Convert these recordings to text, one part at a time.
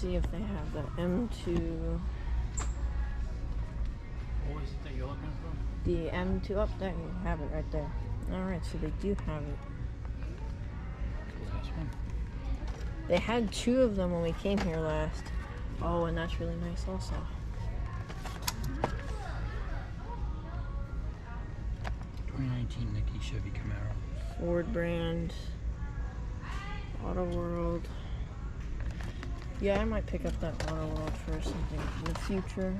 see if they have the M2. What is it that you're looking for? The M2 up there, you have it right there. Alright, so they do have it. Last one. They had 2 of them when we came here last. Oh, and that's really nice also. 2019 Nicky Chevy Camaro. Ford brand. Auto World. Yeah, I might pick up that Auto World for something in the future.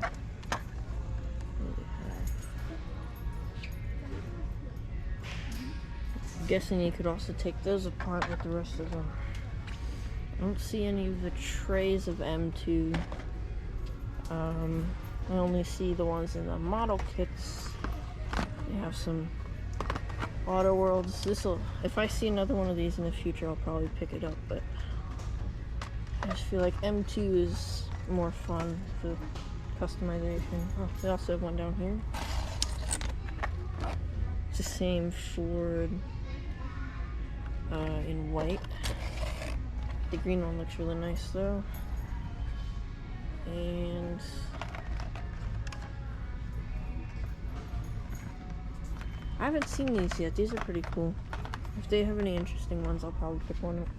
I'm guessing you could also take those apart with the rest of them. I don't see any of the trays of M2. I only see the ones in the model kits. They have some Auto Worlds. If I see another one of these in the future, I'll probably pick it up, but I just feel like M2 is more fun for customization. Oh, they also have one down here. It's the same Ford in white. The green one looks really nice though. And I haven't seen these yet. These are pretty cool. If they have any interesting ones, I'll probably pick one up.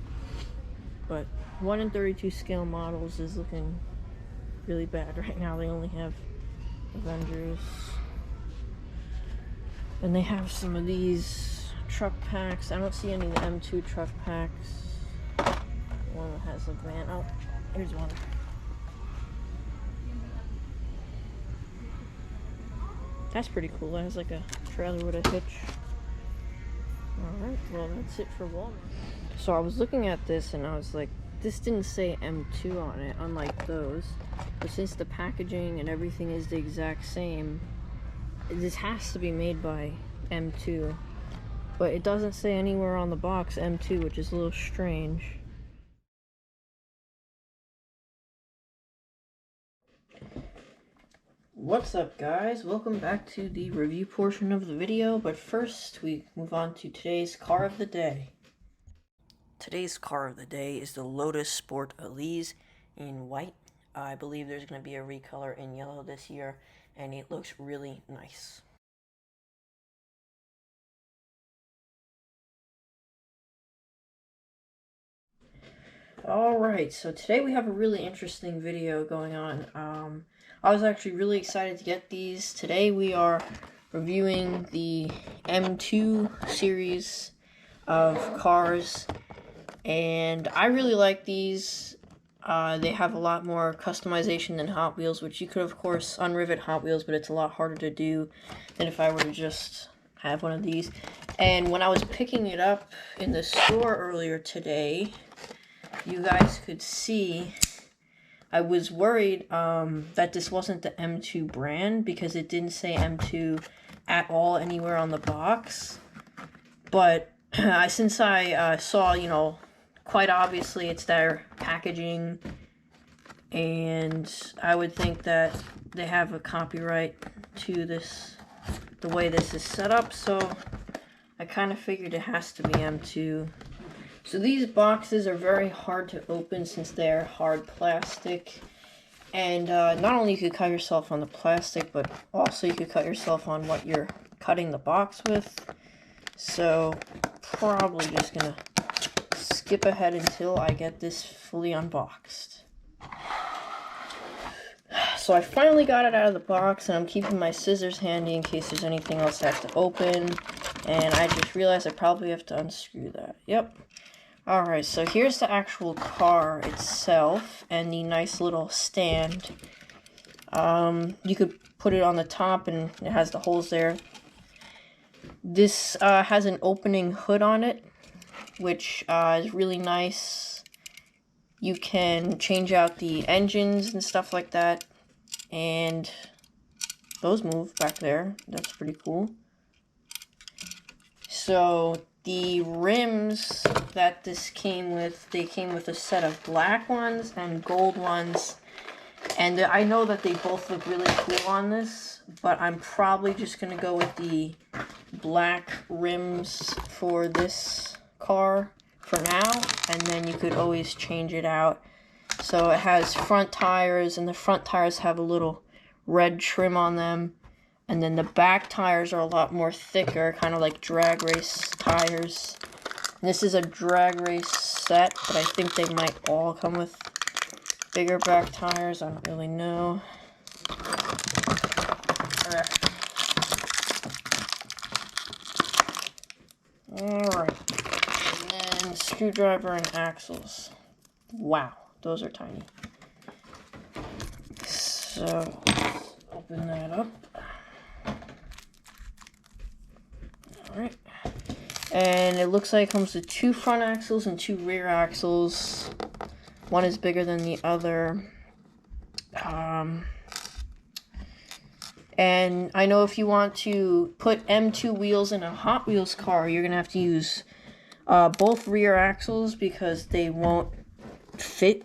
But 1 in 32 scale models is looking really bad right now. They only have Avengers. And they have some of these truck packs. I don't see any of the M2 truck packs. One that has a van. Oh, here's one. That's pretty cool. It has like a trailer with a hitch. Alright, well that's it for Walmart. So I was looking at this and I was like, this didn't say M2 on it, unlike those. But since the packaging and everything is the exact same, this has to be made by M2. But it doesn't say anywhere on the box M2, which is a little strange. What's up guys, welcome back to the review portion of the video, but first we move on to today's car of the day. Today's car of the day is the Lotus Sport Elise in white. I believe there's going to be a recolor in yellow this year, and it looks really nice. Alright, so today we have a really interesting video going on. I was actually really excited to get these. Today we are reviewing the M2 series of cars, and I really like these. They have a lot more customization than Hot Wheels, which you could of course unrivet Hot Wheels, but it's a lot harder to do than if I were to just have one of these. And when I was picking it up in the store earlier today, you guys could see I was worried that this wasn't the M2 brand because it didn't say M2 at all anywhere on the box. But since I saw, you know, quite obviously it's their packaging, and I would think that they have a copyright to this, the way this is set up, so I kind of figured it has to be M2. So these boxes are very hard to open since they're hard plastic, and not only you could cut yourself on the plastic, but also you could cut yourself on what you're cutting the box with. So probably just gonna skip ahead until I get this fully unboxed. So I finally got it out of the box, and I'm keeping my scissors handy in case there's anything else I have to open, and I just realized I probably have to unscrew that. Yep. Alright, so here's the actual car itself and the nice little stand. You could put it on the top and it has the holes there. This has an opening hood on it, which is really nice. You can change out the engines and stuff like that, and those move back there. That's pretty cool. So the rims that this came with, they came with a set of black ones and gold ones, and I know that they both look really cool on this, but I'm probably just going to go with the black rims for this car for now, and then you could always change it out So it has front tires, and the front tires have a little red trim on them. And then the back tires are a lot more thicker, kind of like drag race tires. And this is a drag race set, but I think they might all come with bigger back tires. I don't really know. Alright. And then screwdriver and axles. Wow, those are tiny. So, let's open that up. Alright. And it looks like it comes with 2 front axles and 2 rear axles. One is bigger than the other. And I know if you want to put M2 wheels in a Hot Wheels car, you're going to have to use both rear axles because they won't fit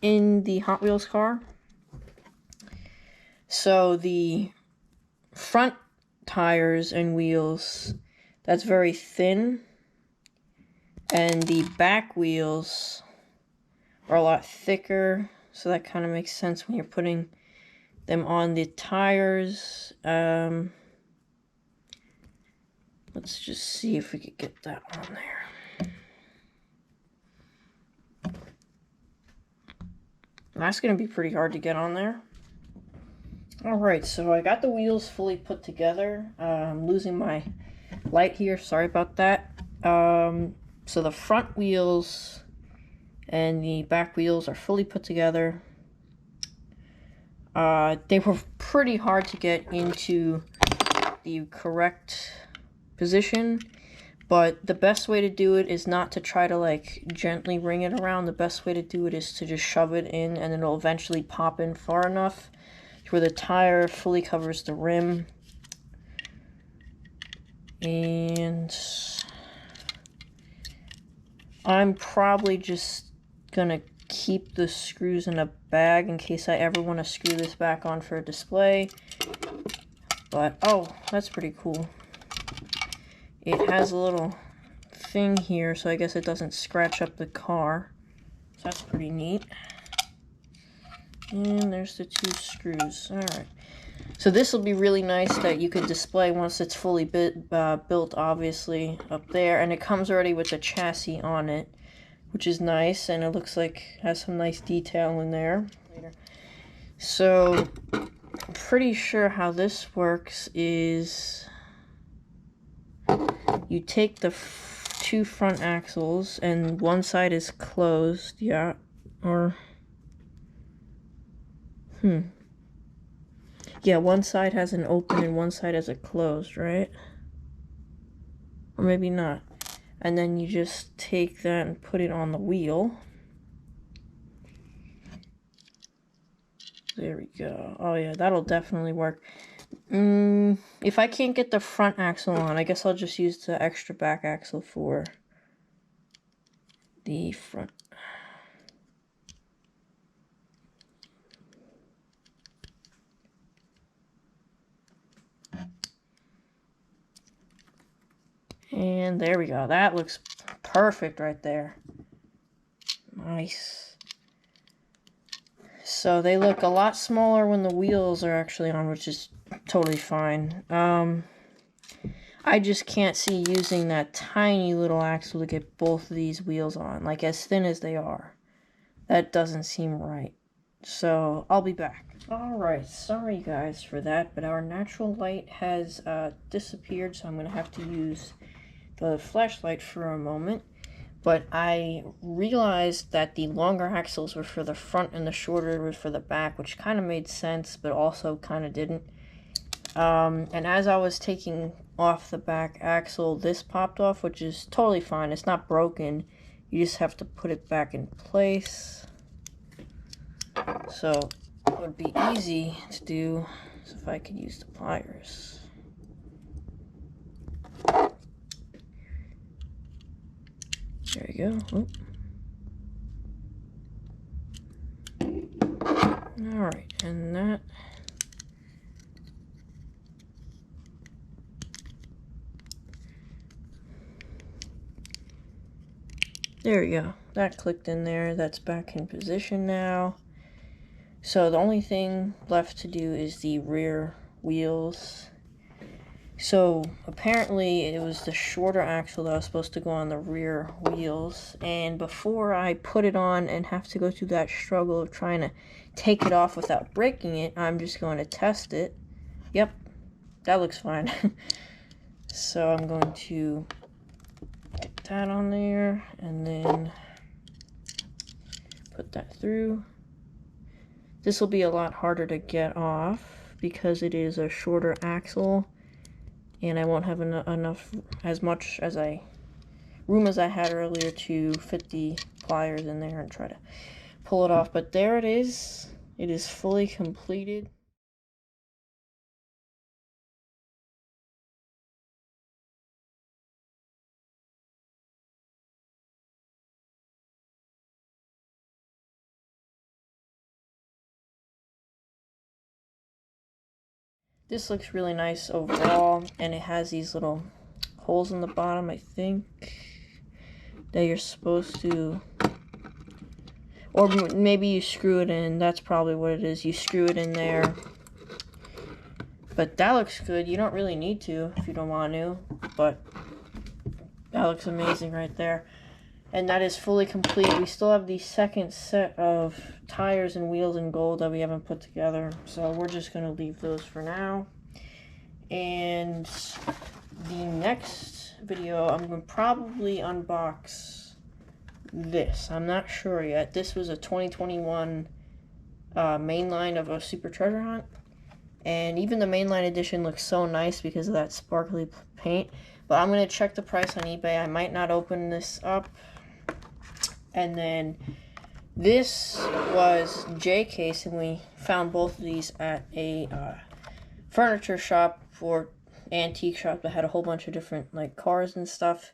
in the Hot Wheels car. So the front tires and wheels, that's very thin. And the back wheels are a lot thicker. So that kind of makes sense when you're putting them on the tires. Let's just see if we could get that on there. That's going to be pretty hard to get on there. Alright, so I got the wheels fully put together. I'm losing my light here, sorry about that. So the front wheels and the back wheels are fully put together. They were pretty hard to get into the correct position, but the best way to do it is not to try to like gently ring it around. The best way to do it is to just shove it in, and it'll eventually pop in far enough to where the tire fully covers the rim. And I'm probably just gonna keep the screws in a bag in case I ever want to screw this back on for a display. But oh, that's pretty cool. It has a little thing here, so I guess it doesn't scratch up the car. So that's pretty neat. And there's the 2 screws. Alright. So this will be really nice that you could display once it's fully built, obviously, up there. And it comes already with the chassis on it, which is nice. And it looks like it has some nice detail in there. So, I'm pretty sure how this works is you take the 2 front axles and one side is closed, yeah, or yeah, one side has an open and one side has a closed, right? Or maybe not. And then you just take that and put it on the wheel. There we go. Oh yeah, that'll definitely work. If I can't get the front axle on, I guess I'll just use the extra back axle for the front. And there we go. That looks perfect right there. Nice. So they look a lot smaller when the wheels are actually on, which is totally fine. I just can't see using that tiny little axle to get both of these wheels on, like as thin as they are. That doesn't seem right. So I'll be back. Alright, sorry guys for that, but our natural light has disappeared, so I'm going to have to use the flashlight for a moment. But I realized that the longer axles were for the front and the shorter was for the back, which kind of made sense, but also kind of didn't. And as I was taking off the back axle, this popped off, which is totally fine. It's not broken. You just have to put it back in place. So it would be easy to do if I could use the pliers. There you go. Alright, and that. There we go. that clicked in there. That's back in position now. So the only thing left to do is the rear wheels. So apparently it was the shorter axle that was supposed to go on the rear wheels, and before I put it on and have to go through that struggle of trying to take it off without breaking it, I'm just going to test it. Yep, that looks fine. So I'm going to get that on there and then put that through. This will be a lot harder to get off because it is a shorter axle, and I won't have enough, as much as room as I had earlier to fit the pliers in there and try to pull it off. But there it is. It is fully completed. This looks really nice overall, and it has these little holes in the bottom, I think, that you're supposed to, or maybe you screw it in. That's probably what it is. You screw it in there. But that looks good. You don't really need to if you don't want to, but that looks amazing right there. And that is fully complete. We still have the second set of tires and wheels in gold that we haven't put together, so we're just going to leave those for now. And the next video, I'm going to probably unbox this. I'm not sure yet. This was a 2021 mainline of a Super Treasure Hunt, and even the mainline edition looks so nice because of that sparkly paint. But I'm going to check the price on eBay. I might not open this up. And then this was J-Case, and we found both of these at a furniture shop or antique shop that had a whole bunch of different like cars and stuff.